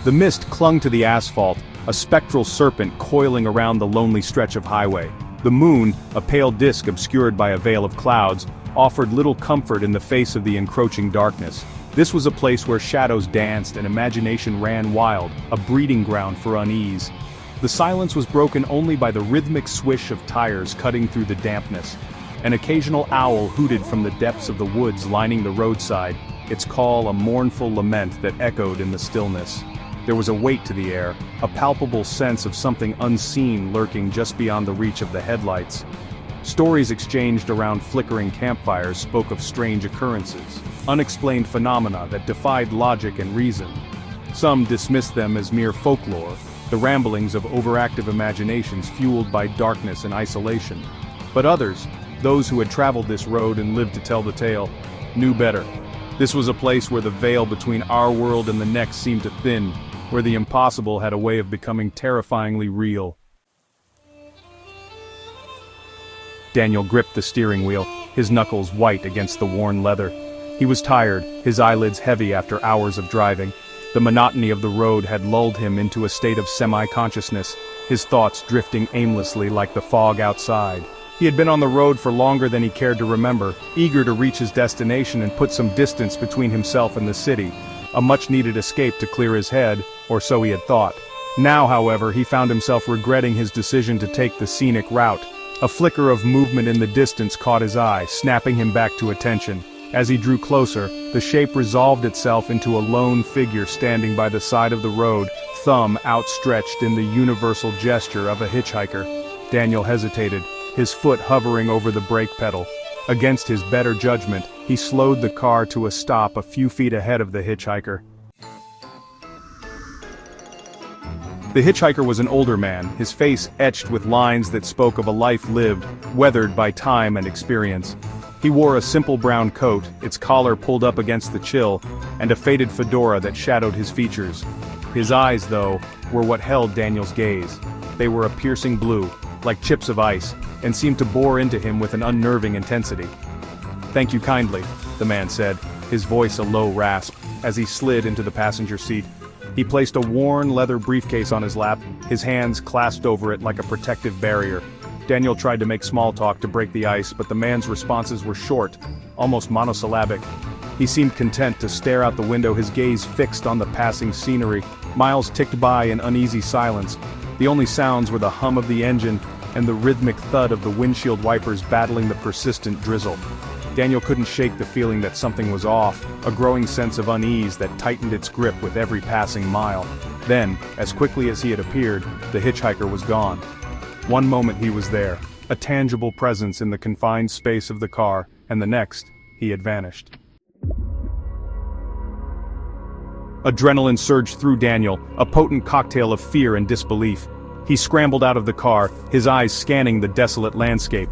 The mist clung to the asphalt, a spectral serpent coiling around the lonely stretch of highway. The moon, a pale disk obscured by a veil of clouds, offered little comfort in the face of the encroaching darkness. This was a place where shadows danced and imagination ran wild, a breeding ground for unease. The silence was broken only by the rhythmic swish of tires cutting through the dampness. An occasional owl hooted from the depths of the woods lining the roadside, its call a mournful lament that echoed in the stillness. There was a weight to the air, a palpable sense of something unseen lurking just beyond the reach of the headlights. Stories exchanged around flickering campfires spoke of strange occurrences, unexplained phenomena that defied logic and reason. Some dismissed them as mere folklore, the ramblings of overactive imaginations fueled by darkness and isolation. But others, those who had traveled this road and lived to tell the tale, knew better. This was a place where the veil between our world and the next seemed to thin, where the impossible had a way of becoming terrifyingly real. Daniel gripped the steering wheel, his knuckles white against the worn leather. He was tired, his eyelids heavy after hours of driving. The monotony of the road had lulled him into a state of semi-consciousness, his thoughts drifting aimlessly like the fog outside. He had been on the road for longer than he cared to remember, eager to reach his destination and put some distance between himself and the city, a much-needed escape to clear his head, or so he had thought. Now, however, he found himself regretting his decision to take the scenic route. A flicker of movement in the distance caught his eye, snapping him back to attention. As he drew closer, the shape resolved itself into a lone figure standing by the side of the road, thumb outstretched in the universal gesture of a hitchhiker. Daniel hesitated, his foot hovering over the brake pedal. Against his better judgment, he slowed the car to a stop a few feet ahead of the hitchhiker. The hitchhiker was an older man, his face etched with lines that spoke of a life lived, weathered by time and experience. He wore a simple brown coat, its collar pulled up against the chill, and a faded fedora that shadowed his features. His eyes, though, were what held Daniel's gaze. They were a piercing blue, like chips of ice, and seemed to bore into him with an unnerving intensity. "Thank you kindly," the man said, his voice a low rasp, as he slid into the passenger seat. He placed a worn leather briefcase on his lap, his hands clasped over it like a protective barrier. Daniel tried to make small talk to break the ice, but the man's responses were short, almost monosyllabic. He seemed content to stare out the window, his gaze fixed on the passing scenery. Miles ticked by in uneasy silence. The only sounds were the hum of the engine and the rhythmic thud of the windshield wipers battling the persistent drizzle. Daniel couldn't shake the feeling that something was off, a growing sense of unease that tightened its grip with every passing mile. Then, as quickly as he had appeared, the hitchhiker was gone. One moment he was there, a tangible presence in the confined space of the car, and the next, he had vanished. Adrenaline surged through Daniel, a potent cocktail of fear and disbelief. He scrambled out of the car, his eyes scanning the desolate landscape.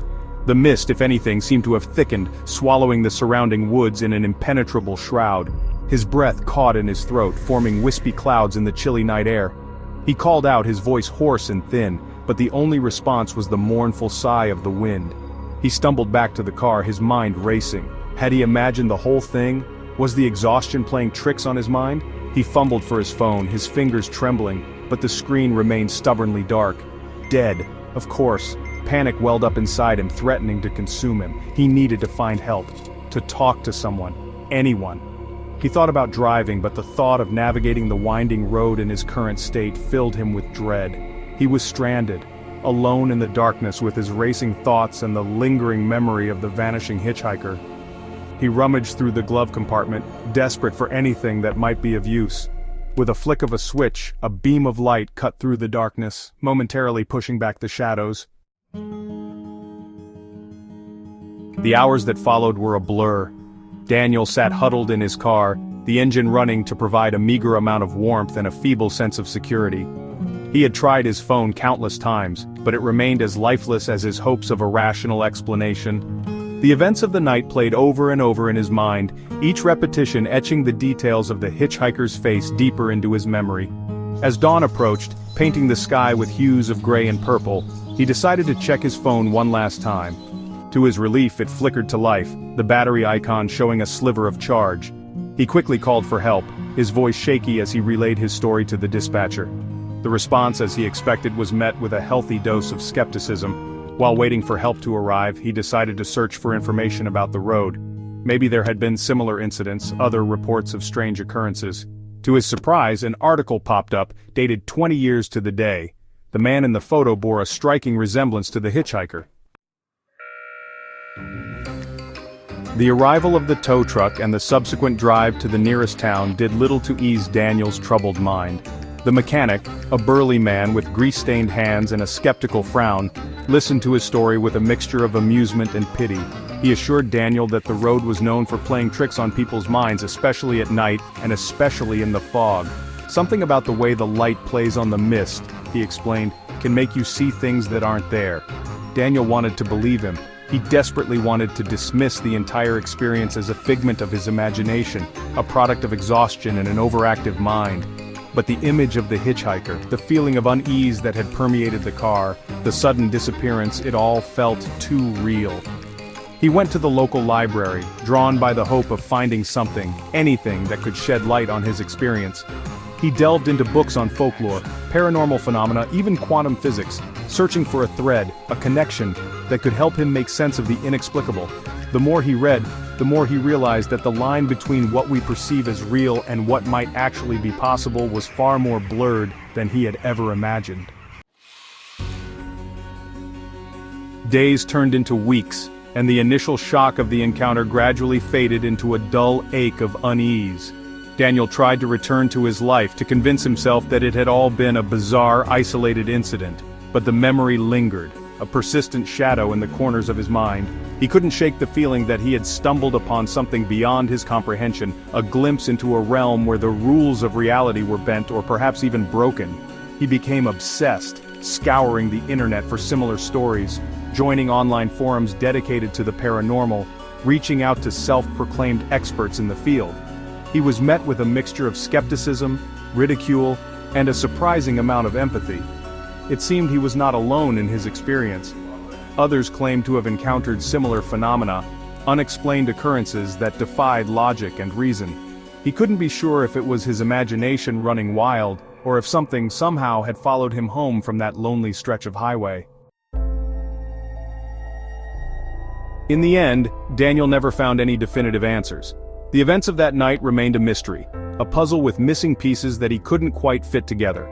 The mist, if anything, seemed to have thickened, swallowing the surrounding woods in an impenetrable shroud. His breath caught in his throat, forming wispy clouds in the chilly night air. He called out, his voice hoarse and thin, but the only response was the mournful sigh of the wind. He stumbled back to the car, his mind racing. Had he imagined the whole thing? Was the exhaustion playing tricks on his mind? He fumbled for his phone, his fingers trembling, but the screen remained stubbornly dark. Dead, of course. Panic welled up inside him, threatening to consume him. He needed to find help, to talk to someone, anyone. He thought about driving, but the thought of navigating the winding road in his current state filled him with dread. He was stranded, alone in the darkness with his racing thoughts and the lingering memory of the vanishing hitchhiker. He rummaged through the glove compartment, desperate for anything that might be of use. With a flick of a switch, a beam of light cut through the darkness, momentarily pushing back the shadows. The hours that followed were a blur. Daniel sat huddled in his car, the engine running to provide a meager amount of warmth and a feeble sense of security. He had tried his phone countless times, but it remained as lifeless as his hopes of a rational explanation. The events of the night played over and over in his mind, each repetition etching the details of the hitchhiker's face deeper into his memory. As dawn approached, painting the sky with hues of gray and purple, he decided to check his phone one last time. To his relief, it flickered to life, the battery icon showing a sliver of charge. He quickly called for help, his voice shaky as he relayed his story to the dispatcher. The response, as he expected, was met with a healthy dose of skepticism. While waiting for help to arrive, he decided to search for information about the road. Maybe there had been similar incidents, other reports of strange occurrences. To his surprise, an article popped up, dated 20 years to the day. The man in the photo bore a striking resemblance to the hitchhiker. The arrival of the tow truck and the subsequent drive to the nearest town did little to ease Daniel's troubled mind. The mechanic, a burly man with grease-stained hands and a skeptical frown, listened to his story with a mixture of amusement and pity. He assured Daniel that the road was known for playing tricks on people's minds, especially at night and especially in the fog. Something about the way the light plays on the mist, he explained, can make you see things that aren't there. Daniel wanted to believe him. He desperately wanted to dismiss the entire experience as a figment of his imagination, a product of exhaustion and an overactive mind. But the image of the hitchhiker, the feeling of unease that had permeated the car, the sudden disappearance, it all felt too real. He went to the local library, drawn by the hope of finding something, anything that could shed light on his experience. He delved into books on folklore, paranormal phenomena, even quantum physics, searching for a thread, a connection, that could help him make sense of the inexplicable. The more he read, the more he realized that the line between what we perceive as real and what might actually be possible was far more blurred than he had ever imagined. Days turned into weeks, and the initial shock of the encounter gradually faded into a dull ache of unease. Daniel tried to return to his life to convince himself that it had all been a bizarre, isolated incident, but the memory lingered, a persistent shadow in the corners of his mind. He couldn't shake the feeling that he had stumbled upon something beyond his comprehension, a glimpse into a realm where the rules of reality were bent or perhaps even broken. He became obsessed, scouring the internet for similar stories, joining online forums dedicated to the paranormal, reaching out to self-proclaimed experts in the field. He was met with a mixture of skepticism, ridicule, and a surprising amount of empathy. It seemed he was not alone in his experience. Others claimed to have encountered similar phenomena, unexplained occurrences that defied logic and reason. He couldn't be sure if it was his imagination running wild, or if something somehow had followed him home from that lonely stretch of highway. In the end, Daniel never found any definitive answers. The events of that night remained a mystery, a puzzle with missing pieces that he couldn't quite fit together.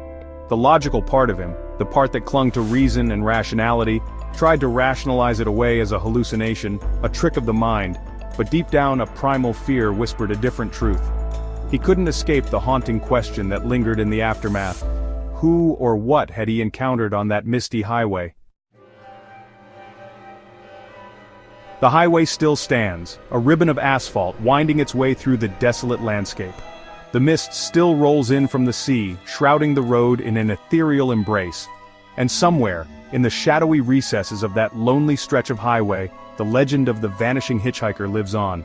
The logical part of him, the part that clung to reason and rationality, tried to rationalize it away as a hallucination, a trick of the mind, but deep down a primal fear whispered a different truth. He couldn't escape the haunting question that lingered in the aftermath. Who or what had he encountered on that misty highway? The highway still stands, a ribbon of asphalt winding its way through the desolate landscape. The mist still rolls in from the sea, shrouding the road in an ethereal embrace. And somewhere, in the shadowy recesses of that lonely stretch of highway, the legend of the vanishing hitchhiker lives on.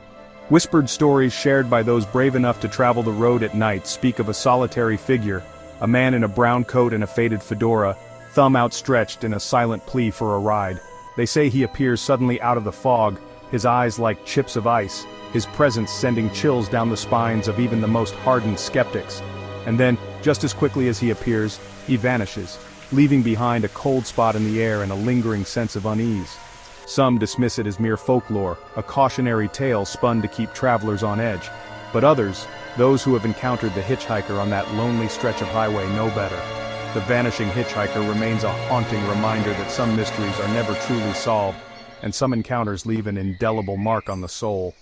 Whispered stories shared by those brave enough to travel the road at night speak of a solitary figure, a man in a brown coat and a faded fedora, thumb outstretched in a silent plea for a ride. They say he appears suddenly out of the fog, his eyes like chips of ice, his presence sending chills down the spines of even the most hardened skeptics. And then, just as quickly as he appears, he vanishes, leaving behind a cold spot in the air and a lingering sense of unease. Some dismiss it as mere folklore, a cautionary tale spun to keep travelers on edge. But others, those who have encountered the hitchhiker on that lonely stretch of highway, know better. The vanishing hitchhiker remains a haunting reminder that some mysteries are never truly solved, and some encounters leave an indelible mark on the soul.